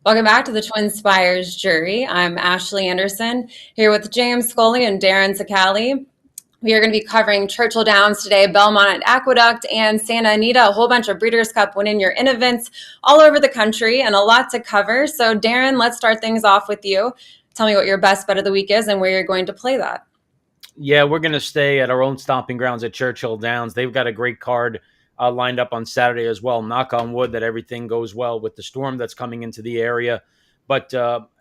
Welcome back to the TwinSpires jury. I'm Ashley Anderson here with James Scully and Darin Zoccali. We are going to be covering Churchill Downs today, Belmont Aqueduct, and Santa Anita, a whole bunch of Breeders' Cup winning year in events all over the country and a lot to cover. So, Darin, let's start things off with you. Tell me what your best bet of the week is and where you're going to play that. Yeah, we're going to stay at our own stomping grounds at Churchill Downs. They've got a great card lined up on Saturday as well. Knock on wood that everything goes well with the storm that's coming into the area. But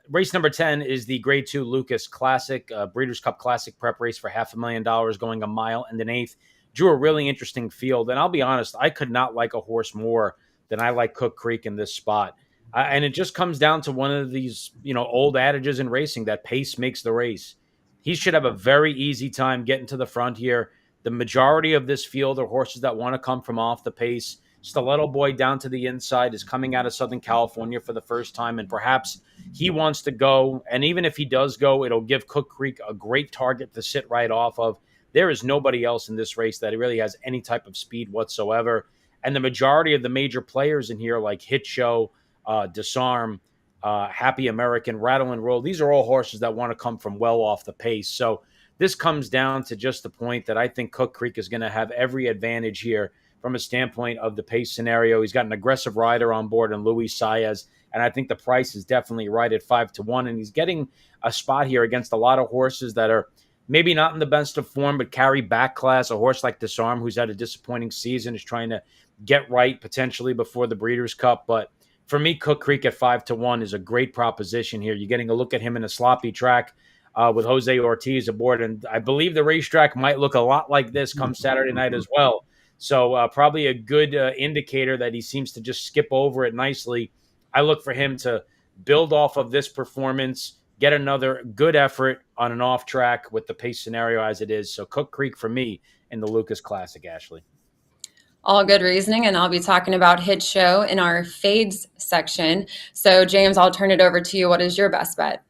race number 10 is the Grade 2 Lucas Classic, Breeders' Cup Classic prep race for $500,000 going a mile and an eighth. Drew a really interesting field. And I'll be honest, I could not like a horse more than I like Cook Creek in this spot. And it just comes down to one of these, old adages in racing that pace makes the race. He should have a very easy time getting to the front here. The majority of this field are horses that want to come from off the pace. Stiletto Boy down to the inside is coming out of Southern California for the first time, and perhaps he wants to go. And even if he does go, it'll give Cook Creek a great target to sit right off of. There is nobody else in this race that really has any type of speed whatsoever. And the majority of the major players in here, like Hit Show, Disarm, Happy American, Rattle and Roll. These are all horses that want to come from well off the pace. So this comes down to just the point that I think Cook Creek is going to have every advantage here from a standpoint of the pace scenario. He's got an aggressive rider on board in Luis Saez, and I think the price is definitely right at 5-1. And he's getting a spot here against a lot of horses that are maybe not in the best of form, but carry back class. A horse like Disarm, who's had a disappointing season, is trying to get right potentially before the Breeders' Cup. But for me, Cook Creek at 5-1 is a great proposition here. You're getting a look at him in a sloppy track with Jose Ortiz aboard. And I believe the racetrack might look a lot like this come Saturday night as well. So probably a good indicator that he seems to just skip over it nicely. I look for him to build off of this performance, get another good effort on an off track with the pace scenario as it is. So Cook Creek for me in the Lucas Classic, Ashley. All good reasoning, and I'll be talking about Hit Show in our fades section. So, James, I'll turn it over to you. What is your best bet?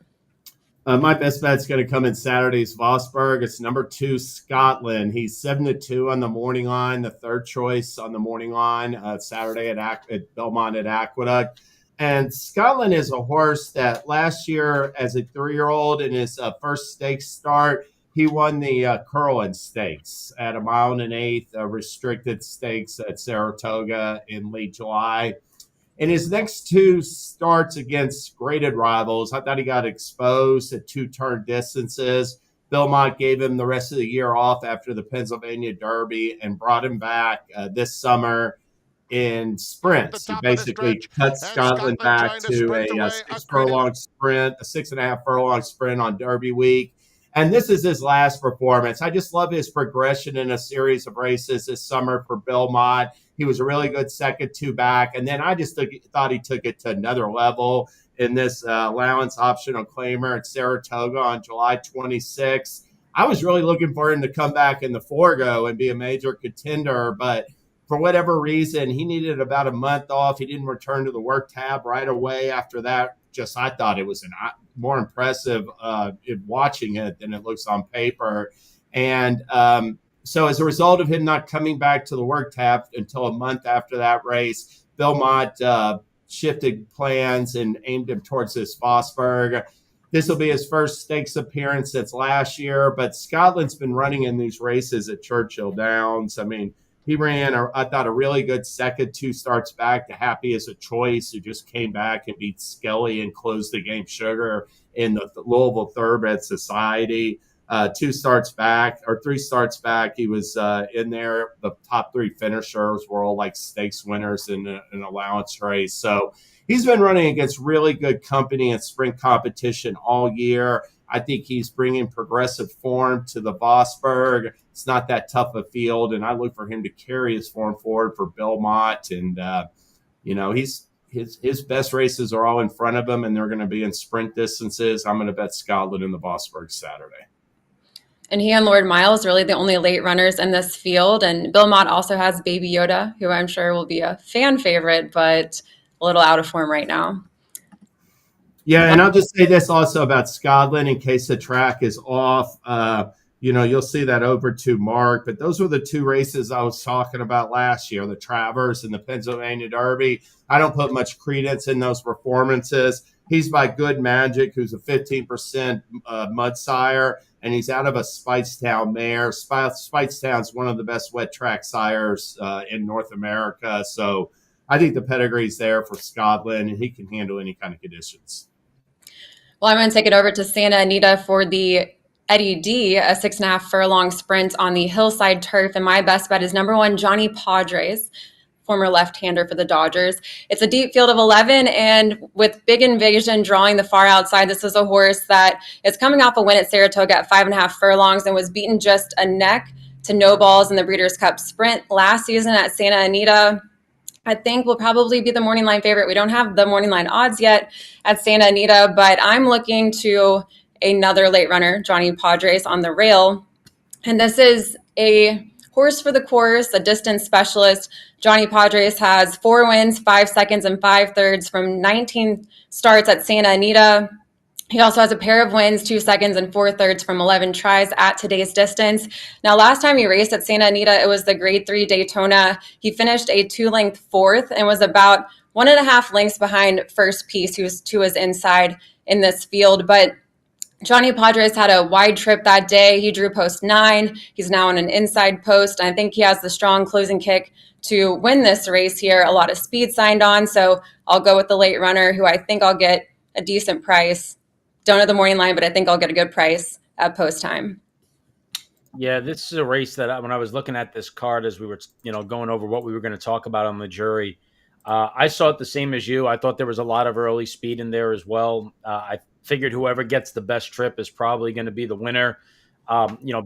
My best bet's going to come in Saturday's Vosburg. It's number 2, Scotland. He's 7-2 on the morning line, the third choice on the morning line Saturday at Belmont at Aqueduct. And Scotland is a horse that last year, as a 3-year-old in his first stakes start, he won the Curlin Stakes at a mile and an eighth, restricted stakes at Saratoga in late July. In his next 2 starts against graded rivals, I thought he got exposed at 2-turn distances. Belmont gave him the rest of the year off after the Pennsylvania Derby and brought him back this summer in sprints. He basically cut Scotland back to a 6-furlong sprint, a 6.5 furlong sprint on Derby week. And this is his last performance. I just love his progression in a series of races this summer for Belmont. He was a really good second 2 back. And then I just thought he took it to another level in this allowance optional claimer at Saratoga on July 26th. I was really looking for him to come back in the Forgo and be a major contender, but for whatever reason, he needed about a month off. He didn't return to the work tab right away after that. I thought it was more impressive in watching it than it looks on paper. And so as a result of him not coming back to the work tab until a month after that race, Belmont shifted plans and aimed him towards this Vosburg. This will be his first stakes appearance since last year, but Scotland's been running in these races at Churchill Downs. I mean, he ran, I thought, a really good second 2 starts back to Happy as a Choice, who just came back and beat Skelly and closed the game Sugar in the Louisville Thoroughbred Society. 3 starts back, he was in there. The top 3 finishers were all like stakes winners in an allowance race. So he's been running against really good company in sprint competition all year. I think he's bringing progressive form to the Vosburg. It's not that tough a field, and I look for him to carry his form forward for Belmont. And, his best races are all in front of him, and they're going to be in sprint distances. I'm going to bet Scotland in the Vosburg Saturday. And he and Lord Miles really the only late runners in this field. And Belmont also has Baby Yoda, who I'm sure will be a fan favorite, but a little out of form right now. Yeah, and I'll just say this also about Scotland in case the track is off. you'll see that over 2 mark. But those were the two races I was talking about last year, the Travers and the Pennsylvania Derby. I don't put much credence in those performances. He's by Good Magic, who's a 15% mud sire, and he's out of a Speightstown mare. Speightstown's one of the best wet track sires in North America. So I think the pedigree's there for Scotland, and he can handle any kind of conditions. Well, I'm going to take it over to Santa Anita for the Eddie D, a 6.5 furlong sprint on the hillside turf. And my best bet is number 1, Johnny Padres, former left-hander for the Dodgers. It's a deep field of 11, and with Big Invasion drawing the far outside, this is a horse that is coming off a win at Saratoga at 5.5 furlongs and was beaten just a neck to no balls in the Breeders' Cup Sprint last season at Santa Anita. I think will probably be the morning line favorite. We don't have the morning line odds yet at Santa Anita, but I'm looking to another late runner, Johnny Padres, on the rail. And this is a horse for the course, a distance specialist. Johnny Padres has 4 wins, 5 seconds, and 5 thirds from 19 starts at Santa Anita. He also has a pair of wins, 2 seconds, and 4 thirds from 11 tries at today's distance. Now, last time he raced at Santa Anita, it was the Grade 3 Daytona. He finished a 2-length 4th and was about 1.5 lengths behind first piece, who was inside in this field. But Johnny Padres had a wide trip that day. He drew post 9. He's now on an inside post. I think he has the strong closing kick to win this race here. A lot of speed signed on, so I'll go with the late runner, who I think I'll get a decent price. Don't know the morning line, but I think I'll get a good price at post time. Yeah, this is a race that when I was looking at this card as we were, going over what we were going to talk about on the jury, I saw it the same as you. I thought there was a lot of early speed in there as well. I figured whoever gets the best trip is probably going to be the winner.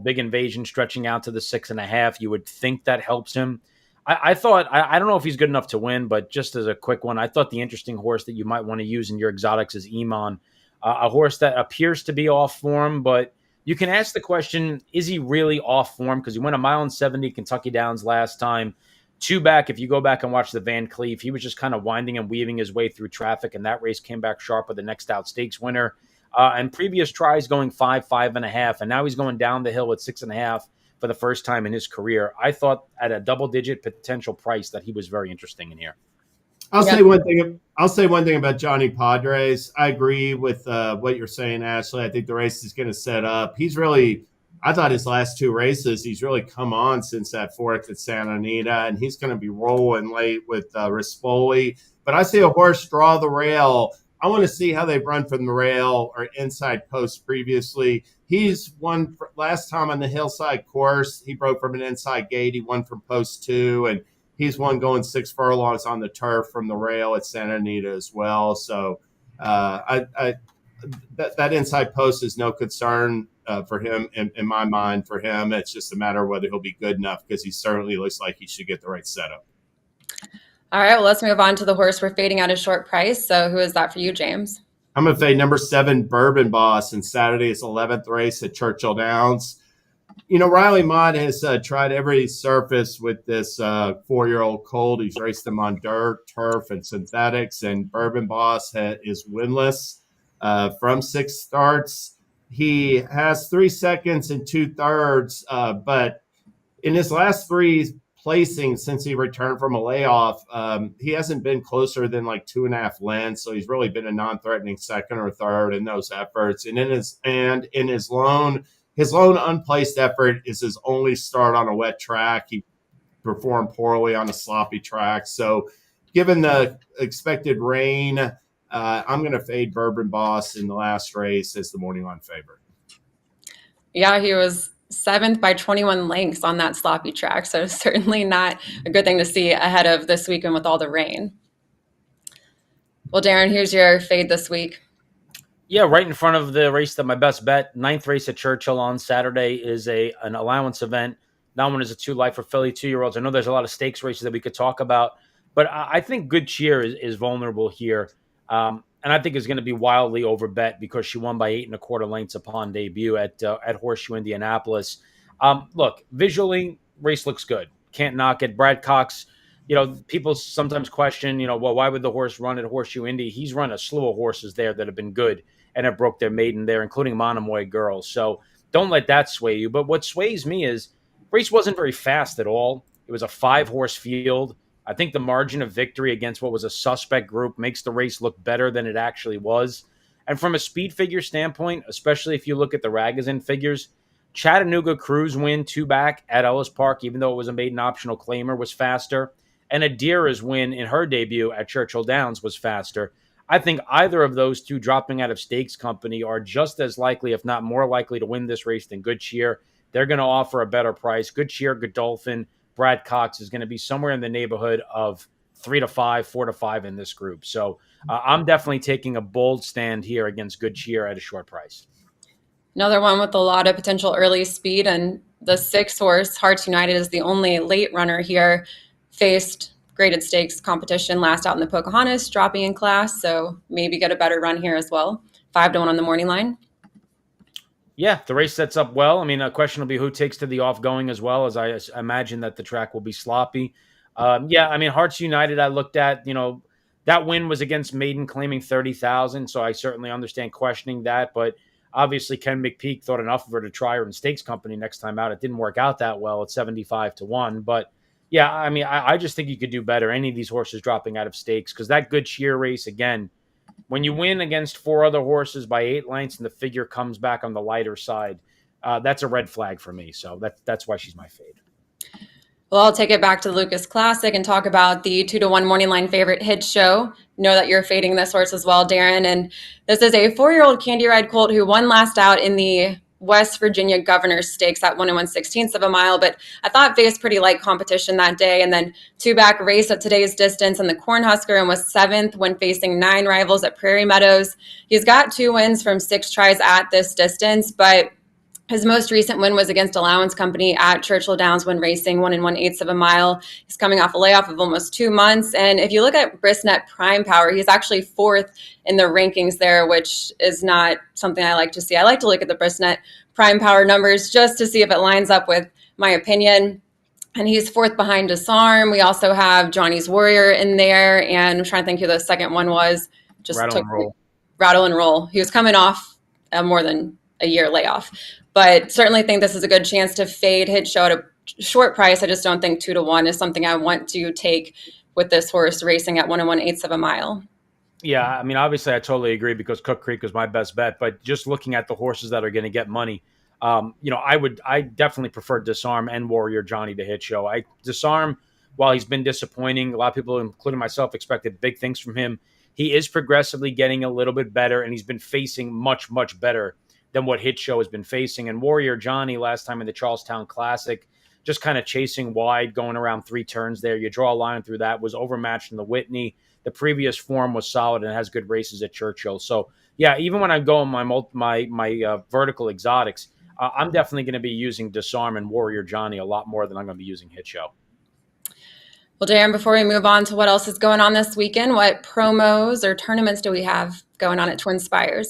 Big Invasion stretching out to the 6.5. You would think that helps him. I thought, I don't know if he's good enough to win, but just as a quick one, I thought the interesting horse that you might want to use in your exotics is Iman. A horse that appears to be off form, but you can ask the question, is he really off form? Because he went 1.70 Kentucky Downs last time. 2 back, if you go back and watch the Van Cleef, he was just kind of winding and weaving his way through traffic, and that race came back sharp with the Next Out Stakes winner. And previous tries going 5, 5.5, and now he's going down the hill at 6.5 for the first time in his career. I thought at a double-digit potential price that he was very interesting in here. I'll say one thing about Johnny Padres. I agree with what you're saying, Ashley. I think the race is going to set up. I thought his last 2 races, he's really come on since that 4th at Santa Anita, and he's going to be rolling late with Rispoli. But I see a horse draw the rail. I want to see how they've run from the rail or inside post previously. He's won last time on the hillside course. He broke from an inside gate. He won from post 2, and he's won going 6 furlongs on the turf from the rail at Santa Anita as well. So that inside post is no concern for him in my mind. For him, it's just a matter of whether he'll be good enough, because he certainly looks like he should get the right setup. All right, well, let's move on to the horse we're fading at a short price. So who is that for you, James? I'm going to fade number 7, Bourbon Boss, in Saturday's 11th race at Churchill Downs. Riley Mott has tried every surface with this 4-year-old colt. He's raced them on dirt, turf, and synthetics, and Bourbon Boss is winless from 6 starts. He has 3 seconds and 2 thirds, but in his last 3 placings since he returned from a layoff, he hasn't been closer than like 2.5 lengths. So he's really been a non-threatening second or third in those efforts. And in his lone unplaced effort is his only start on a wet track. He performed poorly on a sloppy track. So given the expected rain, I'm going to fade Bourbon Boss in the last race as the morning line favorite. Yeah, he was 7th by 21 lengths on that sloppy track. So certainly not a good thing to see ahead of this weekend with all the rain. Well, Darin, here's your fade this week. Yeah, right in front of the race that my best bet. 9th race at Churchill on Saturday is an allowance event. That one is a 2-lifer filly, 2-year-olds. I know there's a lot of stakes races that we could talk about, but I think Good Cheer is vulnerable here. And I think is going to be wildly overbet because she won by 8.25 lengths upon debut at Horseshoe Indianapolis. Look, visually, race looks good. Can't knock it. Brad Cox, people sometimes question, well, why would the horse run at Horseshoe Indy? He's run a slew of horses there that have been good and have broke their maiden there, including Monomoy Girls. So don't let that sway you. But what sways me is race wasn't very fast at all. It was a 5-horse field. I think the margin of victory against what was a suspect group makes the race look better than it actually was. And from a speed figure standpoint, especially if you look at the Ragozin figures, Chattanooga Crew's win 2-back at Ellis Park, even though it was a maiden optional claimer, was faster. And Adira's win in her debut at Churchill Downs was faster. I think either of those two dropping out of Stakes Company are just as likely, if not more likely, to win this race than Good Cheer. They're going to offer a better price. Good Cheer, Godolphin, Brad Cox is going to be somewhere in the neighborhood of 3 to 5, 4 to 5 in this group. So I'm definitely taking a bold stand here against Good Cheer at a short price. Another one with a lot of potential early speed, and the 6-horse Hearts United is the only late runner here. Faced graded stakes competition last out in the Pocahontas, dropping in class, so maybe get a better run here as well. 5 to 1 on the morning line. Yeah, the race sets up well. I mean, a question will be who takes to the off-going as well, as I imagine that the track will be sloppy. Yeah, I mean, Hearts United, I looked at, that win was against Maiden claiming 30,000, so I certainly understand questioning that, but obviously Ken McPeak thought enough of her to try her in Stakes Company next time out. It didn't work out that well at 75 to 1, but yeah, I mean, I just think you could do better. Any of these horses dropping out of stakes, because that Good Cheer race, again, when you win against 4 other horses by 8 lengths and the figure comes back on the lighter side, that's a red flag for me. So that's why she's my fade. Well, I'll take it back to the Lucas Classic and talk about the 2 to 1 morning line favorite Hit Show. Know that you're fading this horse as well, Darin. And this is a 4-year-old Candy Ride colt who won last out in the West Virginia Governor's Stakes at 1 1/16 of a mile, but I thought faced pretty light competition that day. And then 2-back race at today's distance in the Cornhusker and was 7th when facing 9 rivals at Prairie Meadows. He's got 2 wins from 6 tries at this distance, but his most recent win was against Allowance Company at Churchill Downs when racing 1 1/8 of a mile. He's coming off a layoff of almost 2 months. And if you look at Brisnet Prime Power, he's actually 4th in the rankings there, which is not something I like to see. I like to look at the Brisnet Prime Power numbers just to see if it lines up with my opinion. And he's 4th behind Disarm. We also have Johnny's Warrior in there. And I'm trying to think who the second one was. Just Rattle and Roll. Rattle and Roll. He was coming off more than a year layoff. But certainly think this is a good chance to fade Hit Show at a short price. I just don't think 2 to 1 is something I want to take with this horse racing at 1 1/8 of a mile. Yeah, I mean, obviously I totally agree because Cook Creek was my best bet. But just looking at the horses that are going to get money, I definitely prefer Disarm and Warrior Johnny to Hit Show. Disarm, while he's been disappointing, a lot of people, including myself, expected big things from him. He is progressively getting a little bit better, and he's been facing much, much better than what Hit Show has been facing. And Warrior Johnny last time in the Charlestown Classic, just kind of chasing wide, going around 3 turns there. You draw a line through that, was overmatched in the Whitney. The previous form was solid and has good races at Churchill. So, yeah, even when I go on my vertical exotics, I'm definitely going to be using Disarm and Warrior Johnny a lot more than I'm going to be using Hit Show. Well, Darin, before we move on to what else is going on this weekend, what promos or tournaments do we have going on at TwinSpires?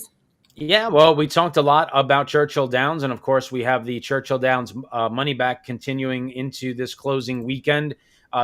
Yeah, well, we talked a lot about Churchill Downs, and of course, we have the Churchill Downs money back continuing into this closing weekend.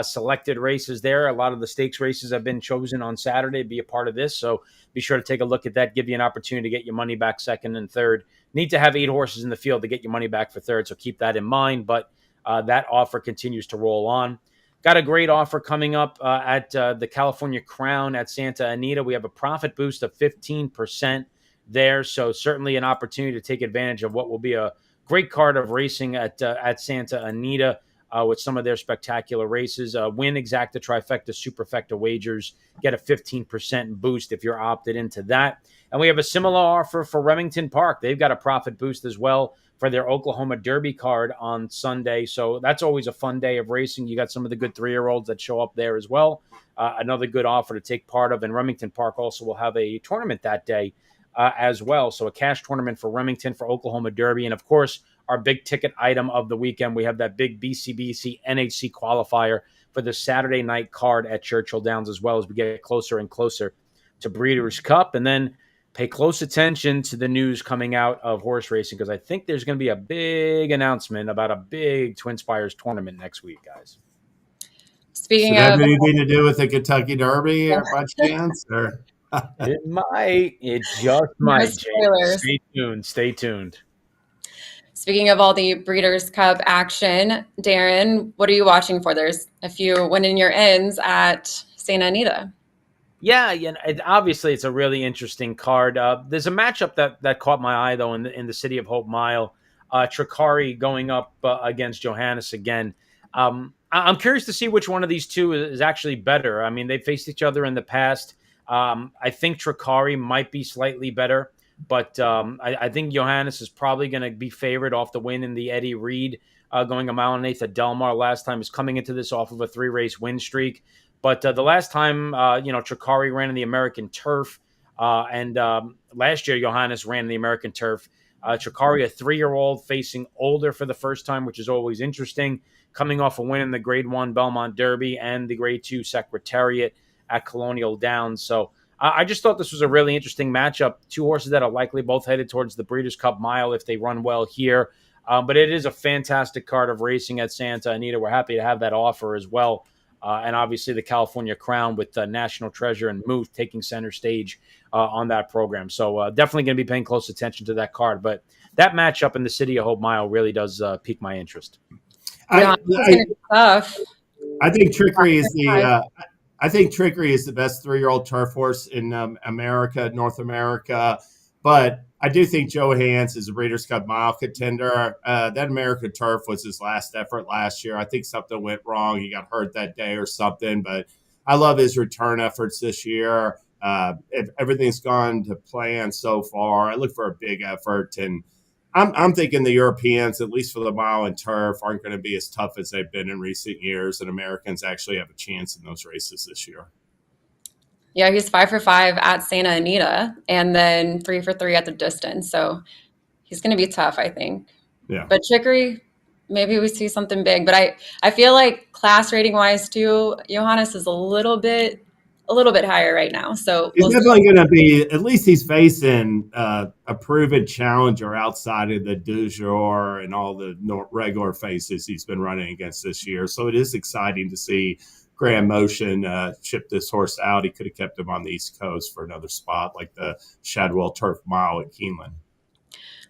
Selected races there. A lot of the stakes races have been chosen on Saturday to be a part of this, so be sure to take a look at that, give you an opportunity to get your money back second and third. Need to have 8 horses in the field to get your money back for third, so keep that in mind, but that offer continues to roll on. Got a great offer coming up at the California Crown at Santa Anita. We have a profit boost of 15% there, so certainly an opportunity to take advantage of what will be a great card of racing at Santa Anita with some of their spectacular races. Win Exacta Trifecta Superfecta wagers, get a 15% boost if you're opted into that. And we have a similar offer for Remington Park. They've got a profit boost as well for their Oklahoma Derby card on Sunday. So that's always a fun day of racing. You got some of the good 3-year-olds that show up there as well. Another good offer to take part of. And Remington Park also will have a tournament that day as well. So a cash tournament for Remington for Oklahoma Derby. And of course, our big ticket item of the weekend, we have that big BCBC NHC qualifier for the Saturday night card at Churchill Downs, as well as we get closer and closer to Breeders' Cup. And then pay close attention to the news coming out of horse racing, because I think there's going to be a big announcement about a big TwinSpires tournament next week, guys. Speaking Does that of have anything to do with the Kentucky Derby by chance? Or? It might. It just might. spoilers. Stay tuned. Stay tuned. Speaking of all the Breeders' Cup action, Darin, what are you watching for? There's a few winning your ends at Santa Anita. Yeah, obviously it's a really interesting card. There's a matchup that caught my eye though in the City of Hope Mile. Tricari going up against Johannes again. I'm curious to see which one of these two is actually better. I mean, they faced each other in the past. I think Tricari might be slightly better, but I think Johannes is probably going to be favored off the win in the Eddie Reed going a mile and eighth at Del Mar last time. Is coming into this off of a 3-race win streak. But the last time, Tricari ran in the American turf, and last year Johannes ran in the American turf. Tricari, a 3-year-old, facing older for the first time, which is always interesting, coming off a win in the Grade 1 Belmont Derby and the Grade 2 Secretariat at Colonial Downs. So I just thought this was a really interesting matchup. Two horses that are likely both headed towards the Breeders' Cup Mile if they run well here. But it is a fantastic card of racing at Santa Anita. We're happy to have that offer as well. And obviously the California Crown with National Treasure and Muth taking center stage on that program. So definitely going to be paying close attention to that card. But that matchup in the City of Hope Mile really does pique my interest. Yeah, it's going to be tough. I think Trickery is the best 3-year-old turf horse in North America. But I do think Joe Hans is a Breeders' Cup Mile contender. That American turf was his last effort last year. I think something went wrong. He got hurt that day or something. But I love his return efforts this year. If everything's gone to plan so far, I look for a big effort. And I'm thinking the Europeans, at least for the mile and turf, aren't going to be as tough as they've been in recent years. And Americans actually have a chance in those races this year. Yeah, he's 5 for 5 at Santa Anita and then 3 for 3 at the distance. So he's going to be tough, I think. Yeah. But Trickery, maybe we see something big. But I feel like class rating wise too, Johannes is a little bit higher right now. So he's definitely going to be, at least he's facing a proven challenger outside of the du jour and all the regular faces he's been running against this year. So it is exciting to see Grand Motion ship this horse out. He could have kept him on the East Coast for another spot like the Shadwell Turf Mile at Keeneland.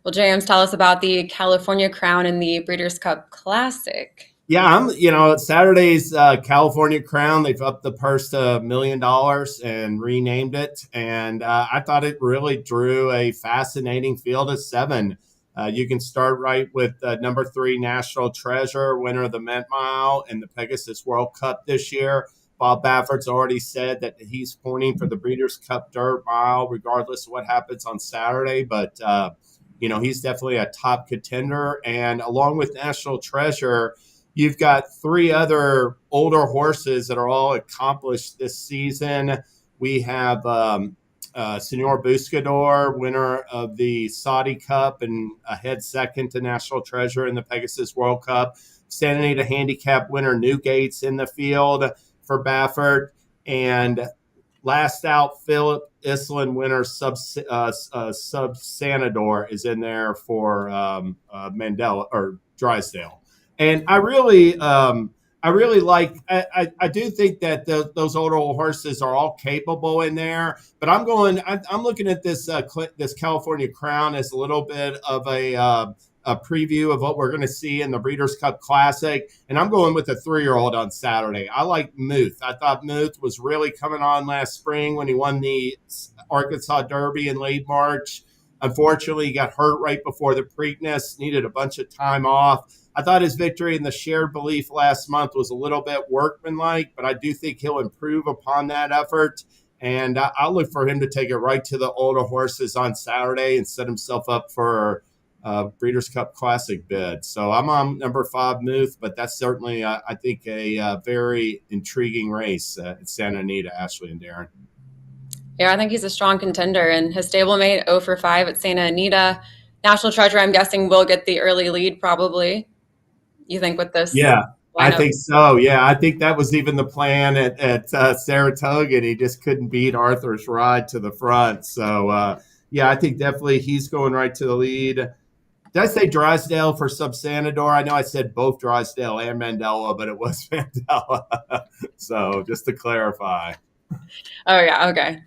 Well, James, tell us about the California Crown and the Breeders' Cup Classic. Yeah, Saturday's California Crown, they've upped the purse to $1 million and renamed it. And I thought it really drew a fascinating field of 7. You can start right with number 3, National Treasure, winner of the Mint Mile and the Pegasus World Cup this year. Bob Baffert's already said that he's pointing for the Breeders' Cup Dirt Mile, regardless of what happens on Saturday. But, he's definitely a top contender. And along with National Treasure, you've got 3 other older horses that are all accomplished this season. We have Senor Buscador, winner of the Saudi Cup and a head second to National Treasure in the Pegasus World Cup. Santa Anita Handicap winner Newgate's in the field for Baffert. And last out, Philip Island winner Sub Sanador is in there for Mandela or Drysdale. And I really like. I do think that those older horses are all capable in there. But I'm looking at this California Crown as a little bit of a preview of what we're going to see in the Breeders' Cup Classic. And I'm going with a 3-year-old on Saturday. I like Muth. I thought Muth was really coming on last spring when he won the Arkansas Derby in late March. Unfortunately, he got hurt right before the Preakness, needed a bunch of time off. I thought his victory in the Shared Belief last month was a little bit workmanlike, but I do think he'll improve upon that effort. And I'll look for him to take it right to the older horses on Saturday and set himself up for Breeders' Cup Classic bid. So I'm on number 5, Muth, but that's certainly, I think, a very intriguing race at Santa Anita, Ashley and Darin. Yeah, I think he's a strong contender, and his stablemate 0 for 5 at Santa Anita. National Treasure, I'm guessing, will get the early lead probably. You think with this? Yeah, lineup? I think so. Yeah, I think that was even the plan at Saratoga, and he just couldn't beat Arthur's Ride to the front. So, I think definitely he's going right to the lead. Did I say Drysdale for Subsanador? I know I said both Drysdale and Mandela, but it was Mandela. So just to clarify. Oh, yeah. Okay.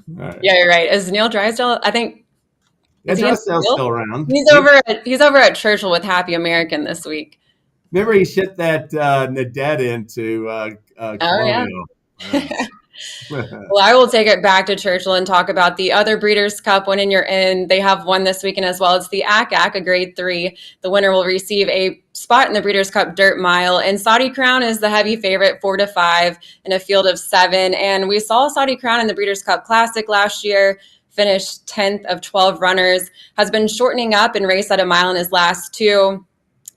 Right. Yeah, you're right. Is Neil Drysdale? I think Is he in Drysdale's the still field? around. He's over at Churchill with Happy American this week. Remember he shipped that Nadet into Oh yeah. Colonial. Well, I will take it back to Churchill and talk about the other Breeders' Cup when you're in. They have one this weekend as well. It's the ACAC, a grade 3. The winner will receive a spot in the Breeders' Cup Dirt Mile. And Saudi Crown is the heavy favorite, 4-5 in a field of 7. And we saw Saudi Crown in the Breeders' Cup Classic last year, finished 10th of 12 runners, has been shortening up and raced at a mile in his last 2.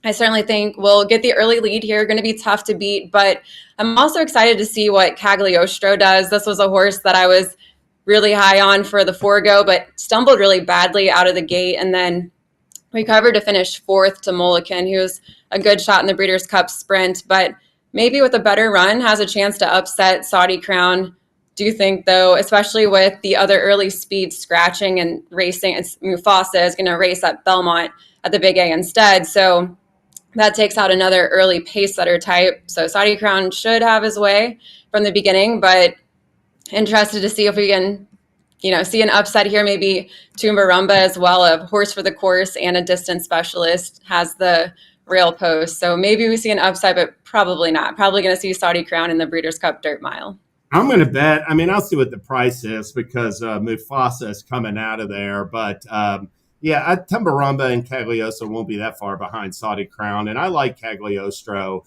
I certainly think we'll get the early lead here. Going to be tough to beat, but I'm also excited to see what Cagliostro does. This was a horse that I was really high on for the Forego, but stumbled really badly out of the gate and then recovered to finish 4th to Mulliken, who's a good shot in the Breeders' Cup Sprint, but maybe with a better run has a chance to upset Saudi Crown. Do you think, though, especially with the other early speed scratching and racing, Mufasa is going to race at Belmont at the Big A instead, so that takes out another early pace setter type. So Saudi Crown should have his way from the beginning, but interested to see if we can, see an upset here. Maybe Tumbarumba as well, a horse for the course and a distance specialist, has the rail post. So maybe we see an upset, but probably not. Probably going to see Saudi Crown in the Breeders' Cup Dirt Mile. I'm going to bet. I mean, I'll see what the price is because Mufasa is coming out of there, but yeah, Tumbarumba and Cagliostro won't be that far behind Saudi Crown, and I like Cagliostro.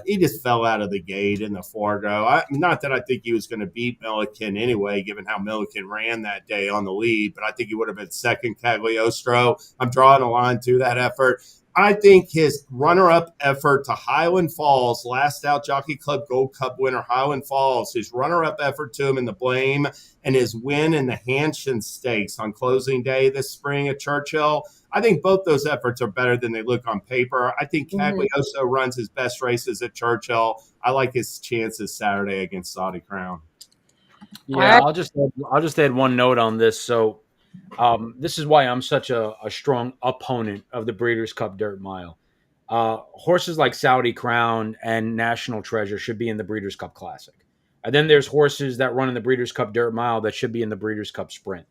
He just fell out of the gate in the Forego. Not that I think he was going to beat Milliken anyway, given how Milliken ran that day on the lead, but I think he would have been second, Cagliostro. I'm drawing a line to that effort. I think his runner-up effort to Highland Falls, last out Jockey Club Gold Cup winner Highland Falls, his runner-up effort to him in the Blame and his win in the Hanshin Stakes on closing day this spring at Churchill, I think both those efforts are better than they look on paper. I think Cagliostro runs his best races at Churchill. I like his chances Saturday against Saudi Crown. Yeah, I'll just add one note on this. So this is why I'm such a strong opponent of the Breeders' Cup Dirt Mile. Horses like Saudi Crown and National Treasure should be in the Breeders' Cup Classic. And then there's horses that run in the Breeders' Cup Dirt Mile that should be in the Breeders' Cup Sprint.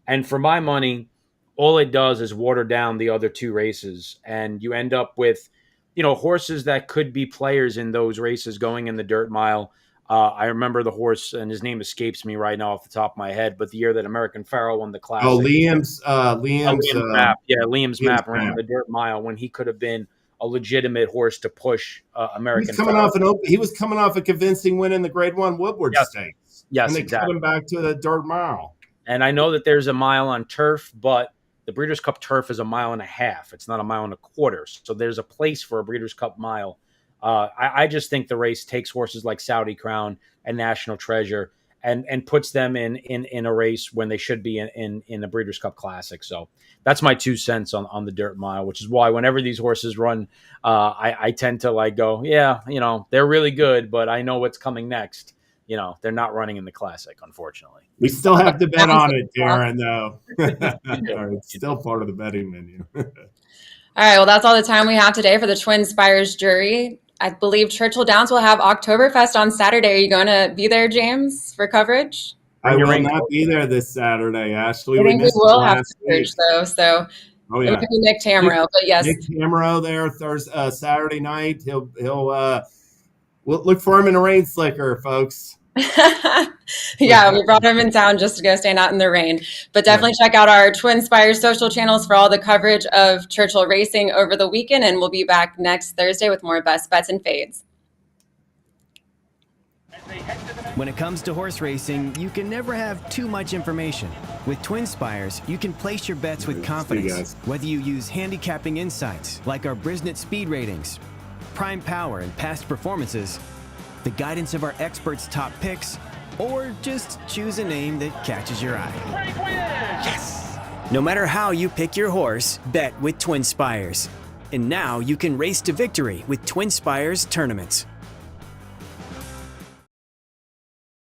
And for my money, all it does is water down the other 2 races. And you end up with, horses that could be players in those races going in the Dirt Mile. I remember the horse, and his name escapes me right now off the top of my head, but the year that American Pharoah won the Classic. Oh, Liam's Map. Yeah, Liam's Map ran the Dirt Mile when he could have been a legitimate horse to push American Pharoah. He was coming off a convincing win in the Grade 1 Woodward Stakes. Yes, and they exactly. cut him back to the Dirt Mile. And I know that there's a mile on turf, but the Breeders' Cup turf is 1.5 miles. It's not 1.25 miles. So there's a place for a Breeders' Cup mile. I just think the race takes horses like Saudi Crown and National Treasure and puts them in a race when they should be in the Breeders' Cup Classic. So that's my 2 cents on the Dirt Mile, which is why whenever these horses run, I tend to go, yeah, they're really good, but I know what's coming next. They're not running in the Classic, unfortunately. We still have to bet on it, Darin, though. It's still part of the betting menu. All right, well, that's all the time we have today for the TwinSpires jury. I believe Churchill Downs will have Oktoberfest on Saturday. Are you going to be there, James, for coverage? I will not be there this Saturday, Ashley. I think we will have coverage, though, so it would be Nick Tamero, but yes. Nick Tamero there Saturday night. We'll look for him in a rain slicker, folks. Yeah, we brought him in town just to go stand out in the rain. But definitely check out our TwinSpires social channels for all the coverage of Churchill racing over the weekend, and we'll be back next Thursday with more best bets and fades. When it comes to horse racing, you can never have too much information. With TwinSpires, you can place your bets with confidence, whether you use handicapping insights like our Brisnet speed ratings, prime power and past performances, the guidance of our experts' top picks, or just choose a name that catches your eye. Yes! No matter how you pick your horse, bet with TwinSpires. And now you can race to victory with TwinSpires tournaments.